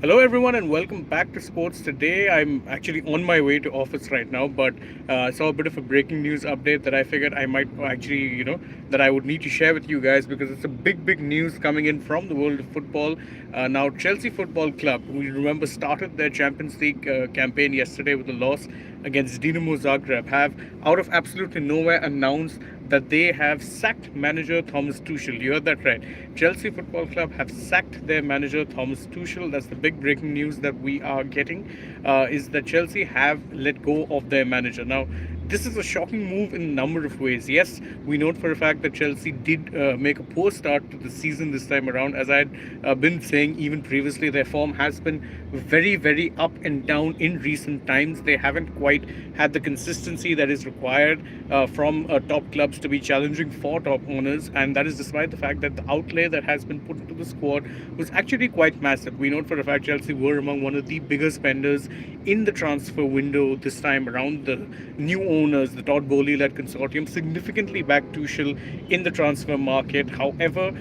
Hello, everyone, and welcome back to Sports. Today, I'm actually on my way to office right now, but I saw a bit of a breaking news update that I figured I might actually, that I would need to share with you guys because it's a big news coming in from the world of football. Now, Chelsea Football Club, who you remember started their Champions League campaign yesterday with a loss against Dinamo Zagreb, have out of absolutely nowhere announced that they have sacked manager Thomas Tuchel. You heard that right. Chelsea Football Club have sacked their manager Thomas Tuchel. That's the big breaking news that we are getting. Is that Chelsea have let go of their manager. Now, this is a shocking move in a number of ways. Yes, we note for a fact that Chelsea did make a poor start to the season this time around. As I had been saying even previously, their form has been very up and down in recent times. They haven't quite had the consistency that is required from top clubs to be challenging for top owners, and that is despite the fact that the outlay that has been put into the squad was actually quite massive. We note for a fact Chelsea were among one of the bigger spenders in the transfer window this time around. The new owners, the Todd Bowley-led consortium, significantly backed Tuchel in the transfer market. However,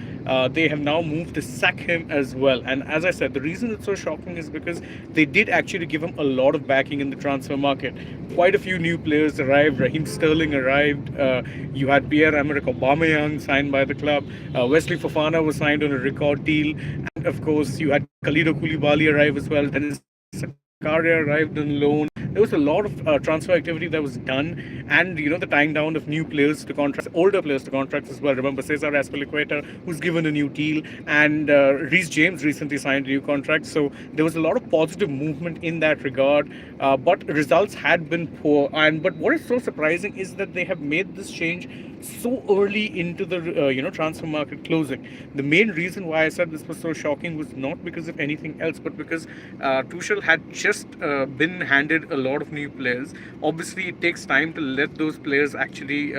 they have now moved to sack him as well. And as I said, the reason it's so shocking is because they did actually give him a lot of backing in the transfer market. Quite a few new players arrived. Raheem Sterling arrived. You had Pierre-Emerick Aubameyang signed by the club. Wesley Fofana was signed on a record deal. And of course, you had Khalidou Koulibaly arrive as well. Dennis Zakaria arrived on loan. There was a lot of transfer activity that was done, and the tying down of new players to contracts, older players to contracts as well. Remember Cesar Azpilicueta, who's given a new deal, and Reece James recently signed a new contract. So there was a lot of positive movement in that regard, but results had been poor. But what is so surprising is that they have made this change so early into the transfer market closing. The main reason why I said this was so shocking was not because of anything else, but because Tuchel had just been handed a lot of new players. Obviously, it takes time to let those players actually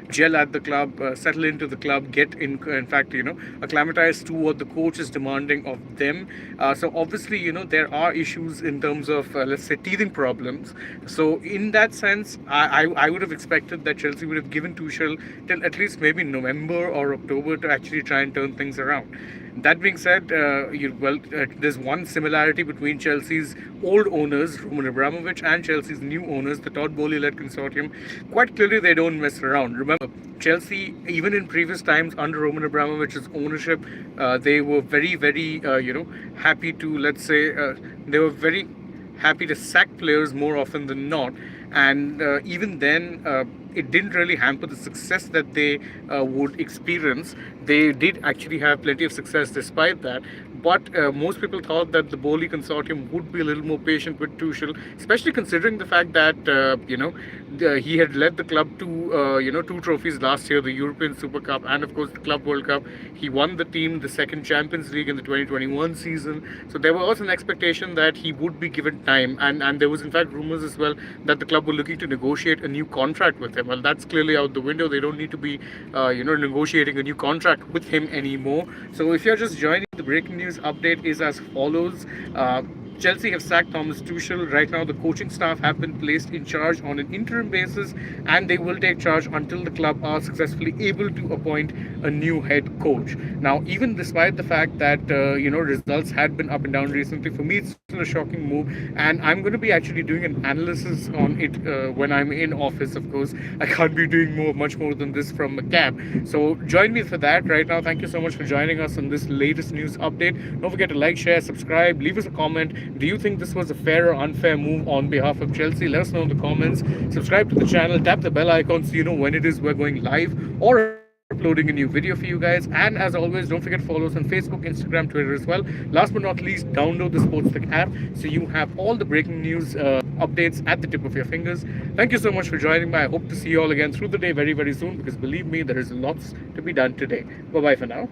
gel at the club, settle into the club, get in fact acclimatize to what the coach is demanding of them. So obviously there are issues in terms of let's say teething problems. So in that sense, I would have expected that Chelsea would have given Tuchel till at least maybe November or October to actually try and turn things around. That being said, there's one similarity between Chelsea's old owners, Roman Abramovich, and Chelsea's new owners, the Todd Bowley-led consortium. Quite clearly, they don't mess around. Remember, Chelsea, even in previous times under Roman Abramovich's ownership, they were very happy to, let's say, they were very happy to sack players more often than not. And even then, it didn't really hamper the success that they would experience. They did actually have plenty of success despite that. But most people thought that the Bowley consortium would be a little more patient with Tuchel, especially considering the fact that he had led the club to two trophies last year, the European Super Cup and of course the Club World Cup. He won the team the second Champions League in the 2021 season. So there was an expectation that he would be given time, and there was in fact rumors as well that the club were looking to negotiate a new contract with him. Well, that's clearly out the window. They don't need to be negotiating a new contract with him anymore. So if you're just joining, the breaking news update is as follows. Chelsea have sacked Thomas Tuchel. Right now, the coaching staff have been placed in charge on an interim basis, and they will take charge until the club are successfully able to appoint a new head coach. Now, even despite the fact that results had been up and down recently, for me it's still a shocking move, and I'm going to be actually doing an analysis on it when I'm in office. Of course, I can't be doing much more than this from a cab. So join me for that right now. Thank you so much for joining us on this latest news update. Don't forget to like, share, subscribe, leave us a comment. Do you think this was a fair or unfair move on behalf of Chelsea? Let us know in the comments. Subscribe to the channel, tap the bell icon so you know when it is we're going live or uploading a new video for you guys. And as always, don't forget to follow us on Facebook, Instagram, Twitter as well. Last but not least, download the AajTak app so you have all the breaking news updates at the tip of your fingers. Thank you so much for joining me. I hope to see you all again through the day very soon, because believe me, there is lots to be done today. Bye bye for now.